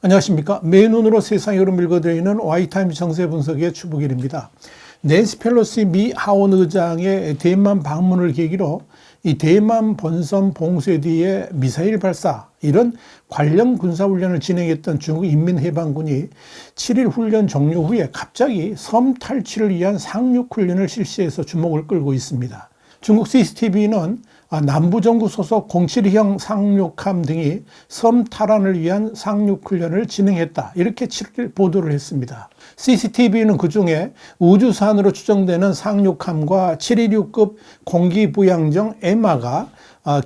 안녕하십니까. 맨눈으로 세상의 흐름을 읽어드리는 Y타임즈 정세 분석의 추부길입니다. 낸시 펠로시 미 하원 의장의 대만 방문을 계기로 이 대만 본섬 봉쇄 뒤에 미사일 발사 이런 관련 군사훈련을 진행했던 중국 인민해방군이 7일 훈련 종료 후에 갑자기 섬 탈취를 위한 상륙훈련을 실시해서 주목을 끌고 있습니다. 중국 CCTV는 남부정부 소속 07형 상륙함 등이 섬 탈환을 위한 상륙훈련을 진행했다. 이렇게 7일 보도를 했습니다. CCTV는 그중에 우주산으로 추정되는 상륙함과 726급 공기부양정 에마가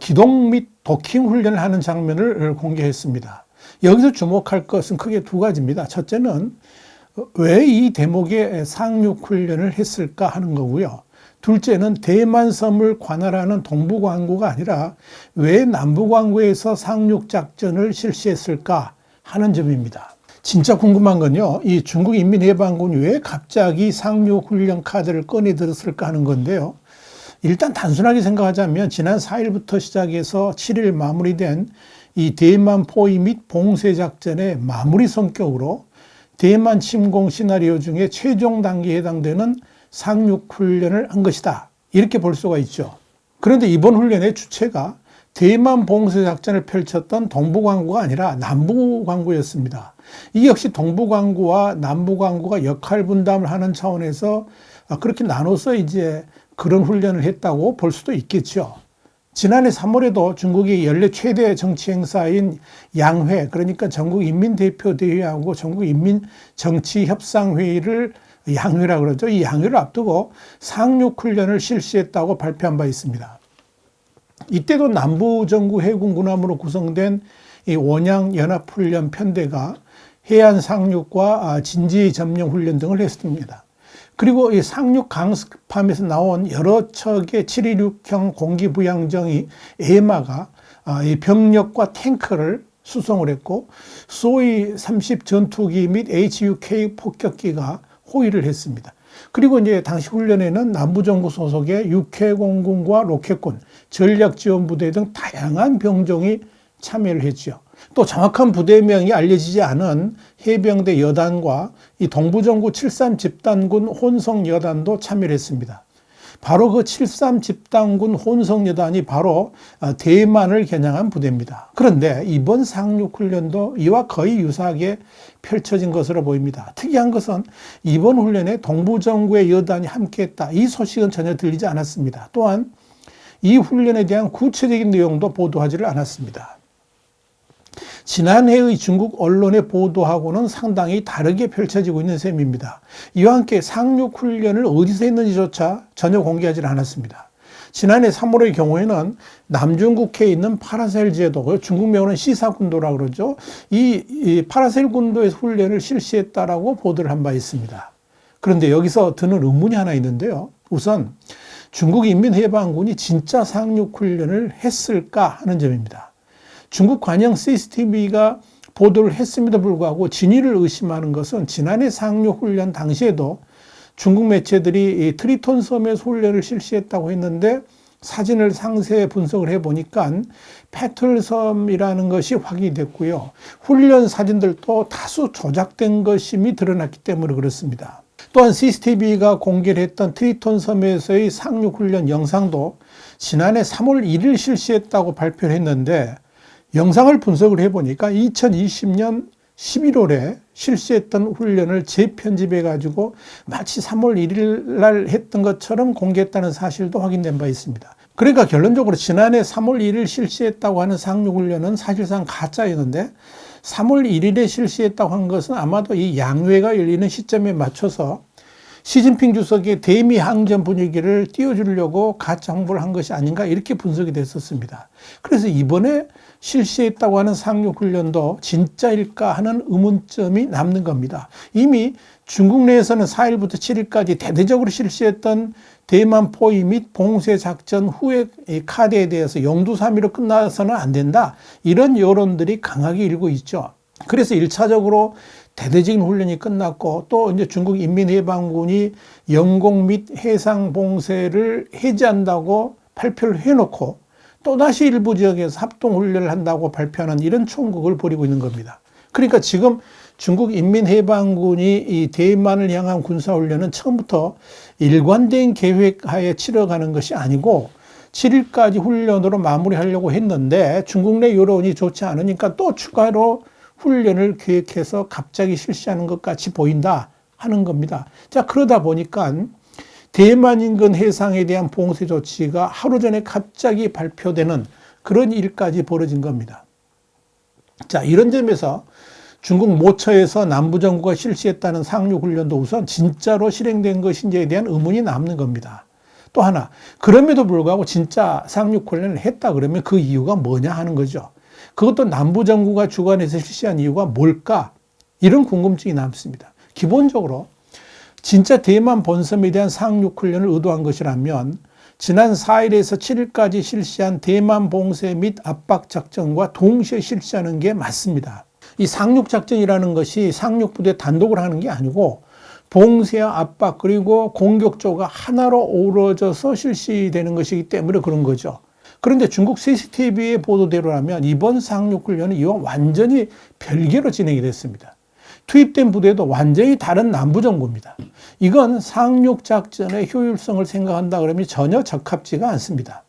기동 및 도킹 훈련을 하는 장면을 공개했습니다. 여기서 주목할 것은 크게 두 가지입니다. 첫째는 왜 이 대목의 상륙훈련을 했을까 하는 거고요. 둘째는 대만섬을 관할하는 동부광구가 아니라 왜 남부광구에서 상륙작전을 실시했을까 하는 점입니다. 진짜 궁금한 건요, 이 중국 인민해방군이 왜 갑자기 상륙훈련 카드를 꺼내 들었을까 하는 건데요. 일단 단순하게 생각하자면 지난 4일부터 시작해서 7일 마무리된 이 대만 포위 및 봉쇄작전의 마무리 성격으로 대만 침공 시나리오 중에 최종 단계에 해당되는 상륙훈련을 한 것이다. 이렇게 볼 수가 있죠. 그런데 이번 훈련의 주체가 대만 봉쇄작전을 펼쳤던 동부광구가 아니라 남부광구였습니다. 이 역시 동부광구와 남부광구가 역할 분담을 하는 차원에서 그렇게 나눠서 이제 그런 훈련을 했다고 볼 수도 있겠죠. 지난해 3월에도 중국이 연례 최대 정치 행사인 양회, 그러니까 전국인민대표대회하고 전국인민정치협상회의를 양회라 그러죠. 이 양회를 앞두고 상륙훈련을 실시했다고 발표한 바 있습니다. 이때도 남부정구 해군군함으로 구성된 이 원양연합훈련 편대가 해안 상륙과 진지 점령 훈련 등을 했습니다. 그리고 이 상륙 강습함에서 나온 여러 척의 726형 공기부양정이 에마가 이 병력과 탱크를 수송을 했고 수호이 30 전투기 및 HUK 폭격기가 호위를 했습니다. 그리고 이제 당시 훈련에는 남부정부 소속의 육해공군과 로켓군, 전략지원부대 등 다양한 병종이 참여를 했죠. 또 정확한 부대명이 알려지지 않은 해병대 여단과 이 동부정부 73 집단군 혼성 여단도 참여를 했습니다. 바로 그 73 집단군 혼성 여단이 바로 대만을 겨냥한 부대입니다. 그런데 이번 상륙훈련도 이와 거의 유사하게 펼쳐진 것으로 보입니다. 특이한 것은 이번 훈련에 동부정부의 여단이 함께했다. 이 소식은 전혀 들리지 않았습니다. 또한 이 훈련에 대한 구체적인 내용도 보도하지를 않았습니다. 지난해의 중국 언론의 보도하고는 상당히 다르게 펼쳐지고 있는 셈입니다. 이와 함께 상륙훈련을 어디서 했는지조차 전혀 공개하지 않았습니다. 지난해 3월의 경우에는 남중국해에 있는 파라셀 제도, 중국 명으로는 시사군도라고 그러죠. 이 파라셀 군도에서 훈련을 실시했다라고 보도를 한 바 있습니다. 그런데 여기서 드는 의문이 하나 있는데요. 우선 중국 인민해방군이 진짜 상륙훈련을 했을까 하는 점입니다. 중국 관영 CCTV가 보도를 했음에도 불구하고 진위를 의심하는 것은 지난해 상륙훈련 당시에도 중국 매체들이 이 트리톤 섬에서 훈련을 실시했다고 했는데 사진을 상세 분석을 해보니까 패틀섬이라는 것이 확인이 됐고요. 훈련 사진들도 다수 조작된 것임이 드러났기 때문에 그렇습니다. 또한 CCTV가 공개를 했던 트리톤 섬에서의 상륙훈련 영상도 지난해 3월 1일 실시했다고 발표를 했는데 영상을 분석을 해보니까 2020년 11월에 실시했던 훈련을 재편집해가지고 마치 3월 1일 날 했던 것처럼 공개했다는 사실도 확인된 바 있습니다. 그러니까 결론적으로 지난해 3월 1일 실시했다고 하는 상륙훈련은 사실상 가짜였는데 3월 1일에 실시했다고 한 것은 아마도 이 양회가 열리는 시점에 맞춰서 시진핑 주석의 대미 항전 분위기를 띄워주려고 가짜 홍보를 한 것이 아닌가 이렇게 분석이 됐었습니다. 그래서 이번에 실시했다고 하는 상륙훈련도 진짜일까 하는 의문점이 남는 겁니다. 이미 중국 내에서는 4일부터 7일까지 대대적으로 실시했던 대만 포위 및 봉쇄 작전 후의 카드에 대해서 용두사미로 끝나서는 안 된다. 이런 여론들이 강하게 일고 있죠. 그래서 1차적으로 대대적인 훈련이 끝났고 또 이제 중국 인민해방군이 영공 및 해상 봉쇄를 해제한다고 발표를 해놓고 또다시 일부 지역에서 합동 훈련을 한다고 발표하는 이런 총국을 벌이고 있는 겁니다. 그러니까 지금 중국 인민해방군이 이 대만을 향한 군사훈련은 처음부터 일관된 계획하에 치러가는 것이 아니고 7일까지 훈련으로 마무리하려고 했는데 중국 내 여론이 좋지 않으니까 또 추가로 훈련을 계획해서 갑자기 실시하는 것 같이 보인다 하는 겁니다. 자, 그러다 보니까 대만 인근 해상에 대한 봉쇄 조치가 하루 전에 갑자기 발표되는 그런 일까지 벌어진 겁니다. 자, 이런 점에서 중국 모처에서 남부정부가 실시했다는 상륙훈련도 우선 진짜로 실행된 것인지에 대한 의문이 남는 겁니다. 또 하나, 그럼에도 불구하고 진짜 상륙훈련을 했다 그러면 그 이유가 뭐냐 하는 거죠. 그것도 남부정부가 주관해서 실시한 이유가 뭘까? 이런 궁금증이 남습니다. 기본적으로 진짜 대만 본섬에 대한 상륙훈련을 의도한 것이라면 지난 4일에서 7일까지 실시한 대만 봉쇄 및 압박작전과 동시에 실시하는 게 맞습니다. 이 상륙작전이라는 것이 상륙부대 단독으로 하는 게 아니고 봉쇄와 압박 그리고 공격조가 하나로 어우러져서 실시되는 것이기 때문에 그런 거죠. 그런데 중국 CCTV의 보도대로라면 이번 상륙훈련은 이와 완전히 별개로 진행이 됐습니다. 투입된 부대도 완전히 다른 남부정부입니다. 이건 상륙작전의 효율성을 생각한다 그러면 전혀 적합지가 않습니다.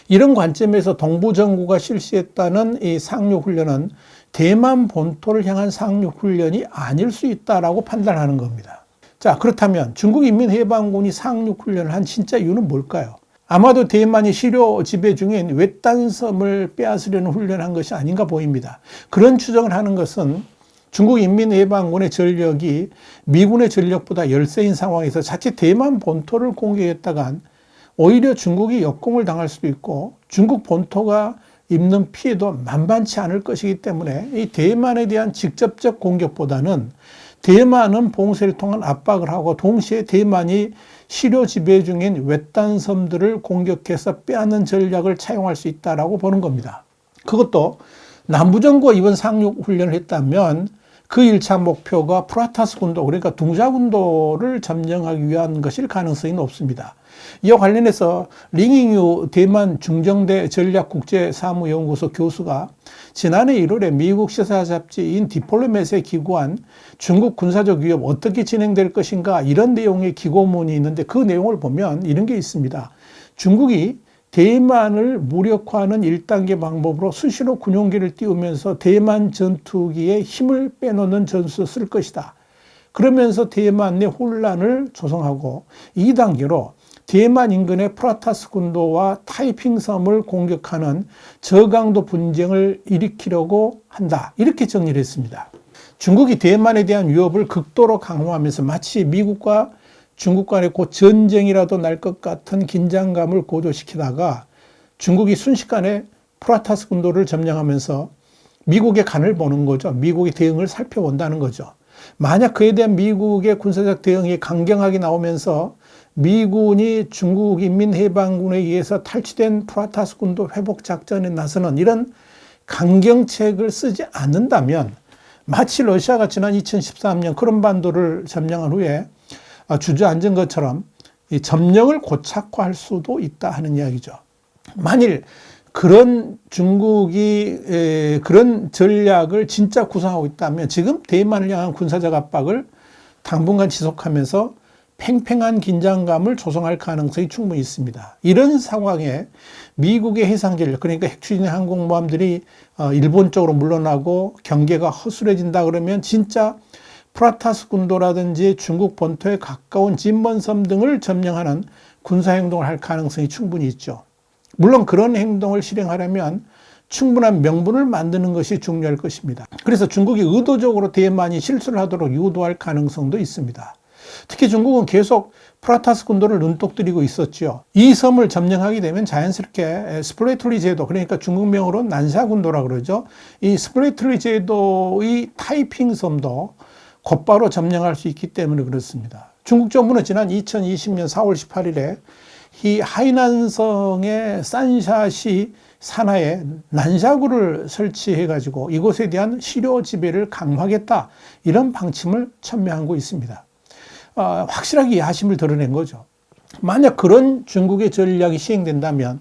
이런 관점에서 동부정부가 실시했다는 이 상륙훈련은 대만 본토를 향한 상륙훈련이 아닐 수 있다라고 판단하는 겁니다. 자, 그렇다면 중국 인민해방군이 상륙훈련을 한 진짜 이유는 뭘까요? 아마도 대만이 시료 지배 중인 외딴섬을 빼앗으려는 훈련을 한 것이 아닌가 보입니다. 그런 추정을 하는 것은 중국 인민해방군의 전력이 미군의 전력보다 열세인 상황에서 자칫 대만 본토를 공격했다간 오히려 중국이 역공을 당할 수도 있고 중국 본토가 입는 피해도 만만치 않을 것이기 때문에 이 대만에 대한 직접적 공격보다는 대만은 봉쇄를 통한 압박을 하고 동시에 대만이 시료 지배 중인 외딴 섬들을 공격해서 빼앗는 전략을 차용할 수 있다라고 보는 겁니다. 그것도 남부정부가 이번 상륙훈련을 했다면 그 1차 목표가 프라타스 군도 그러니까 둥자 군도를 점령하기 위한 것일 가능성이 높습니다. 이와 관련해서 링잉유 대만 중정대 전략국제사무연구소 교수가 지난해 1월에 미국 시사 잡지인 디플로맷에 기고한 중국 군사적 위협 어떻게 진행될 것인가 이런 내용의 기고문이 있는데 그 내용을 보면 이런 게 있습니다. 중국이 대만을 무력화하는 1단계 방법으로 수시로 군용기를 띄우면서 대만 전투기에 힘을 빼놓는 전술을 쓸 것이다. 그러면서 대만 내 혼란을 조성하고 2단계로 대만 인근의 프라타스 군도와 타이핑섬을 공격하는 저강도 분쟁을 일으키려고 한다. 이렇게 정리를 했습니다. 중국이 대만에 대한 위협을 극도로 강화하면서 마치 미국과 중국 간에 곧 전쟁이라도 날 것 같은 긴장감을 고조시키다가 중국이 순식간에 프라타스 군도를 점령하면서 미국의 간을 보는 거죠. 미국의 대응을 살펴본다는 거죠. 만약 그에 대한 미국의 군사적 대응이 강경하게 나오면서 미군이 중국 인민해방군에 의해서 탈취된 프라타스 군도 회복 작전에 나서는 이런 강경책을 쓰지 않는다면 마치 러시아가 지난 2013년 크림반도를 점령한 후에 주저앉은 것처럼 이 점령을 고착화할 수도 있다 하는 이야기죠. 만일 그런 중국이 그런 전략을 진짜 구상하고 있다면 지금 대만을 향한 군사적 압박을 당분간 지속하면서 팽팽한 긴장감을 조성할 가능성이 충분히 있습니다. 이런 상황에 미국의 해상 전력, 그러니까 핵추진 항공모함들이 일본 쪽으로 물러나고 경계가 허술해진다 그러면 진짜 프라타스 군도라든지 중국 본토에 가까운 진먼섬 등을 점령하는 군사행동을 할 가능성이 충분히 있죠. 물론 그런 행동을 실행하려면 충분한 명분을 만드는 것이 중요할 것입니다. 그래서 중국이 의도적으로 대만이 실수를 하도록 유도할 가능성도 있습니다. 특히 중국은 계속 프라타스 군도를 눈독 들이고 있었죠. 이 섬을 점령하게 되면 자연스럽게 스플래틀리 제도, 그러니까 중국명으로 난샤 군도라고 그러죠. 이 스플래틀리 제도의 타이핑 섬도 곧바로 점령할 수 있기 때문에 그렇습니다. 중국 정부는 지난 2020년 4월 18일에 이 하이난성의 산샤시 산하에 난샤구를 설치해 가지고 이곳에 대한 시료 지배를 강화하겠다, 이런 방침을 천명하고 있습니다. 확실하게 야심을 드러낸 거죠. 만약 그런 중국의 전략이 시행된다면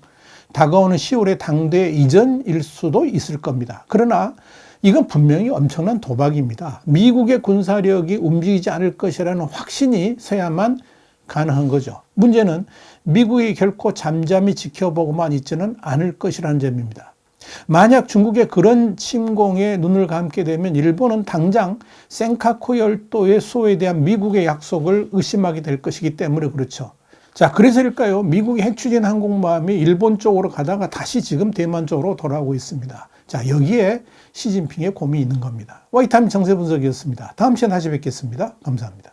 다가오는 10월의 당대 이전일 수도 있을 겁니다. 그러나 이건 분명히 엄청난 도박입니다. 미국의 군사력이 움직이지 않을 것이라는 확신이 서야만 가능한 거죠. 문제는 미국이 결코 잠잠히 지켜보고만 있지는 않을 것이라는 점입니다. 만약 중국의 그런 침공에 눈을 감게 되면 일본은 당장 센카쿠 열도의 수호에 대한 미국의 약속을 의심하게 될 것이기 때문에 그렇죠. 자, 그래서일까요? 미국의 핵추진 항공모함이 일본 쪽으로 가다가 다시 지금 대만 쪽으로 돌아오고 있습니다. 자, 여기에 시진핑의 고민이 있는 겁니다. 와이타임 정세 분석이었습니다. 다음 시간에 다시 뵙겠습니다. 감사합니다.